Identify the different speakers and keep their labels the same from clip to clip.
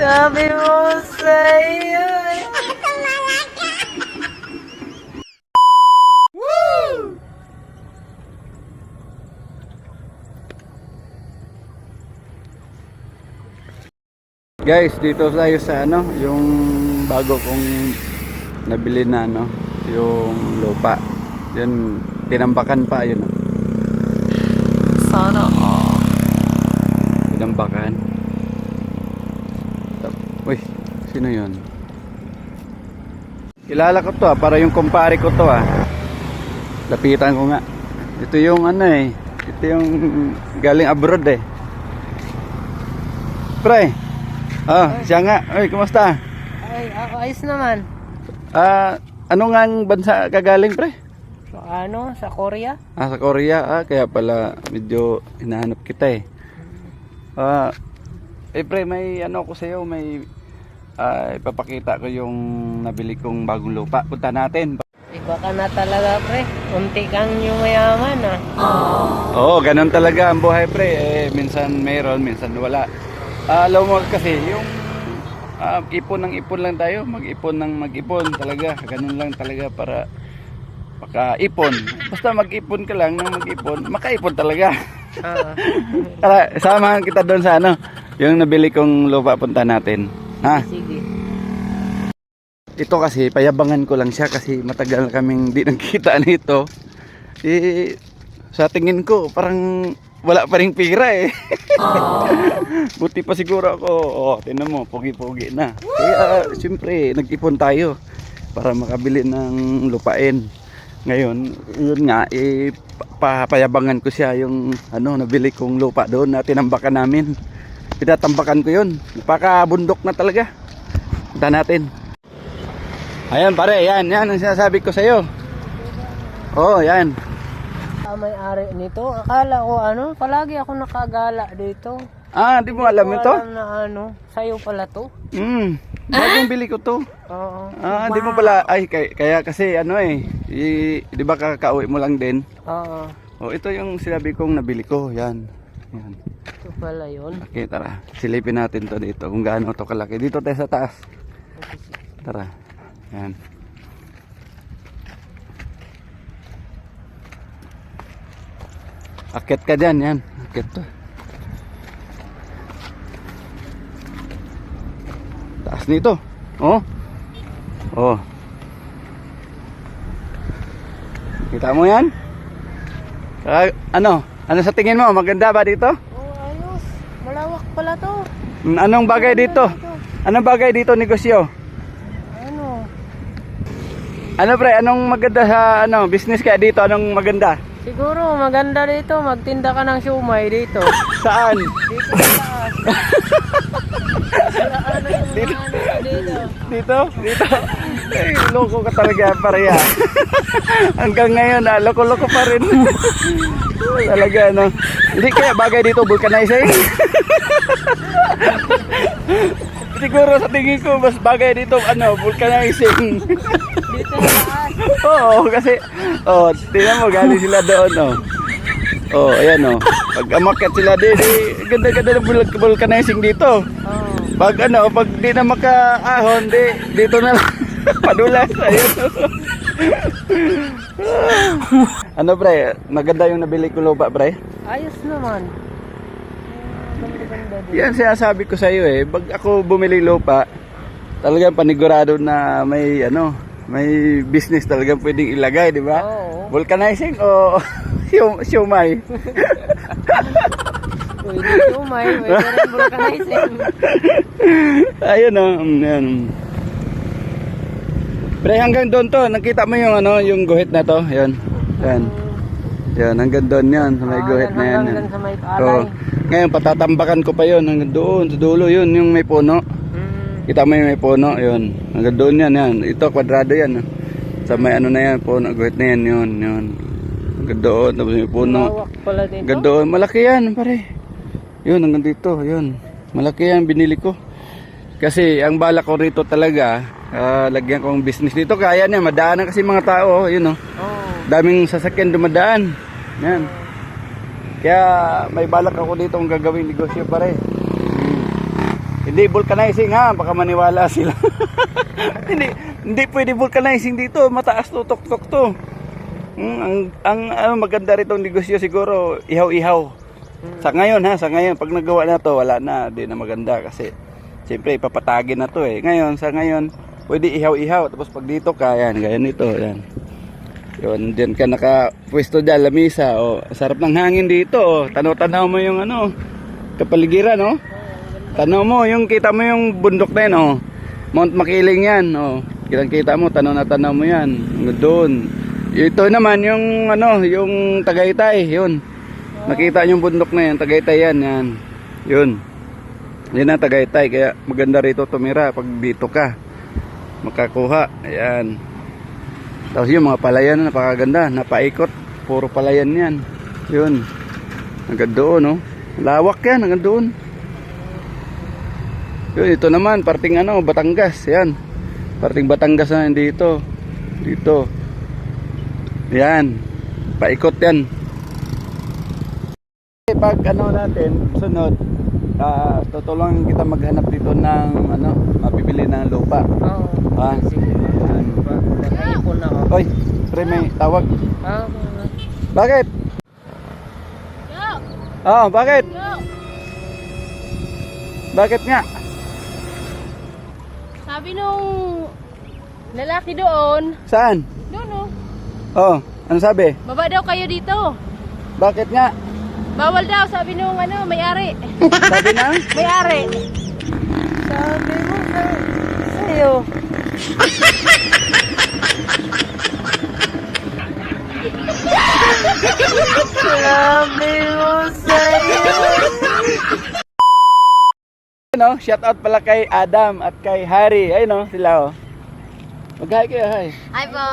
Speaker 1: Sabi mo sa'yo eh.
Speaker 2: Guys, dito tayo sa ano, yung bago kong nabili na ano, yung lupa. Yun, tinambakan pa yun.
Speaker 1: Sana all.
Speaker 2: Tinambakan. Uy, sino yun? Kilala ko to para yung kumpare ko to Lapitan ko nga. Ito yung ano ito yung galing abroad Pre. Siya nga. Ay, kumusta?
Speaker 1: Ay, ako ayos naman.
Speaker 2: Ano nga ang bansa kagaling, pre?
Speaker 1: So, ano, sa Korea?
Speaker 2: Sa Korea. Kaya pala medyo hinahanap kita pre, may ano ko sa'yo, may ipapakita ko yung nabili kong bagong lupa. Punta natin.
Speaker 1: Iba ka na talaga, pre. Unti kang yung mayaman,
Speaker 2: Oo, ganun talaga ang buhay, pre. Minsan mayroon, minsan wala. Alam mo kasi yung ipon ng ipon lang tayo, mag-ipon ng mag-ipon talaga, ganun lang talaga para makaipon. Basta mag-ipon ka lang ng mag-ipon, makaipon talaga. Tara, samahan kita doon sa ano, yung nabili kong lupa, punta natin. Ha?
Speaker 1: Sige.
Speaker 2: Ito kasi payabangan ko lang siya kasi matagal kaming di nagkita nito. Sa tingin ko parang wala pa ring pira Buti pa siguro ako. Tingnan mo, pogi-pogi na. Kaya siyempre nag-ipon tayo para makabili ng lupain. Ngayon, yun nga papayabangan ko siya yung ano, nabili kong lupa doon na tinambakan namin. Pinatambakan ko yun. Napakabundok na talaga. Punta natin. Ayan pare, yan ang sinasabi ko sa iyo. Yan.
Speaker 1: May-ari nito. Akala ko ano, palagi ako nakagala dito.
Speaker 2: Di mo alam ito?
Speaker 1: Alam na ano, sa'yo pala to.
Speaker 2: Bagong bili ko to.
Speaker 1: Oo.
Speaker 2: Di mo pala, kaya kasi ano di ba kakauwi mo lang din?
Speaker 1: Oo.
Speaker 2: Ito yung sinabi kong nabili ko, yan.
Speaker 1: Ito pala yun.
Speaker 2: Okay, tara. Silipin natin to dito, kung gaano to kalaki. Dito tayo sa taas. Tara. Yan. Akit ka dyan, yan. Akit to. Taas nito. Kita mo yan? Ano sa tingin mo? Maganda ba dito?
Speaker 1: Ayos. Malawak pala to.
Speaker 2: Anong bagay dito? Anong bagay dito, negosyo? Ano pre, anong maganda sa business kaya dito? Anong maganda?
Speaker 1: Siguro maganda dito, magtinda ka ng siumay dito.
Speaker 2: Saan?
Speaker 1: Dito sa taas.
Speaker 2: Dito? Loko ka talaga pareha. Hanggang ngayon loko-loko pa rin. Talaga Hindi kaya bagay dito vulcanizing. Siguro sa tingin ko mas bagay dito vulcanizing.
Speaker 1: Dito sa taas.
Speaker 2: Oo, kasi tingnan mo galing sila doon ayan pag amakat sila ganda-ganda ng vulcanizing dito. Pag di na makaahon dito na lang padulas ayun. Pre, maganda yung nabili ko lupa, pre.
Speaker 1: Ayos naman. Ganda-ganda dito.
Speaker 2: Yan sinasabi ko sa iyo pag ako bumili lupa, talagang panigurado na may may business talagang pwedeng ilagay, di ba?
Speaker 1: Oo.
Speaker 2: Vulcanizing o siumay?
Speaker 1: Pwede siumay, pwede rin vulcanizing.
Speaker 2: Ayun yan. Pre, hanggang doon to, nakita mo yung yung guhit na to, yan. Yan, hanggang doon yan, sa may guhit na yan.
Speaker 1: Hanggang sa may palay.
Speaker 2: Ngayon, patatambakan ko pa yun, hanggang doon, sa dulo yun, yung may puno. Kita mo yung may puno, yun. Hanggang doon yan. Ito, kwadrado yan. Sa may na yan, puno, guhit na yan, yun. Hanggang doon, tapos may puno.
Speaker 1: Malawak pala dito.
Speaker 2: Hanggang doon, malaki yan, pare. Yun, hanggang dito, yun. Malaki yan, binili ko. Kasi, ang bala ko rito talaga, lagyan kong business dito. Kaya niya, madaanan kasi mga tao, yun daming sasakyan dumadaan. Yan. Kaya, may balak ako dito ang gagawing negosyo, pare. Hindi vulcanizing ha, baka maniwala sila. hindi pwede vulcanizing dito, mataas to, tok to. Ang maganda rito ang negosyo siguro, ihaw-ihaw. Sa ngayon ha, sa ngayon pag nagawa na to, wala na, di na maganda kasi siyempre ipapatagin na to eh. Ngayon, sa ngayon, pwede ihaw-ihaw. Tapos pag dito ka, yan, gaya nito, yan. Yun, dyan ka nakapwesto dyan, lamisa. O, sarap ng hangin dito. O, tanaw-tanaw mo yung ano, kapaligiran, no? Tanaw mo, yung kita mo yung bundok na yun, oh. Mount Makiling yan, oh. Kitang-kita mo, tanaw na tanaw mo yan. Hanggang doon. Ito naman yung ano, yung Tagaytay, yun. Nakita yung bundok na yan, Tagaytay yan, yan. Yun. Yan ang Tagaytay, kaya maganda rito tumira pag dito ka. Makakuha, ayan. Tapos yung mga palayan, napakaganda, napaikot. Puro palayan yan. Yun. Hanggang doon, oh. Lawak yan, hanggang doon. Yun, ito naman, parting ano, Batangas, yan. Parting Batangas na dito. Dito. Yan. Paikot yan. Pag ano natin, sunod, tutulungan kita maghanap dito ng ano, mabibili ng lupa.
Speaker 1: Oo.
Speaker 2: Ah.
Speaker 1: Sige. Nakaipon na ako.
Speaker 2: Oy, pre, may tawag.
Speaker 1: Ah,
Speaker 2: Bakit? Oh, bakit? Bakit nga?
Speaker 3: Sabi nung lalaki doon,
Speaker 2: Saan?
Speaker 3: doon oh,
Speaker 2: Oh, ano sabi?
Speaker 3: baba daw kayo dito.
Speaker 2: Bakit nga?
Speaker 3: Bawal daw, sabi nung ano, may-ari.
Speaker 2: Sabi na?
Speaker 3: May-ari.
Speaker 1: sabi mo sa'yo. Sabi mo sa'yo.
Speaker 2: Ano, shout out pala kay Adam at kay Harry. Ayun oh, sila oh. Mag-hi kayo, hi.
Speaker 3: Ay po.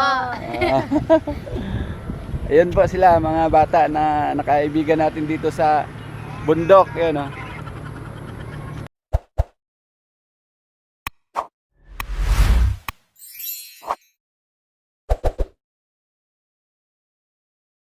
Speaker 2: Ayun po sila, mga bata na nakaibigan natin dito sa bundok. Ayun oh.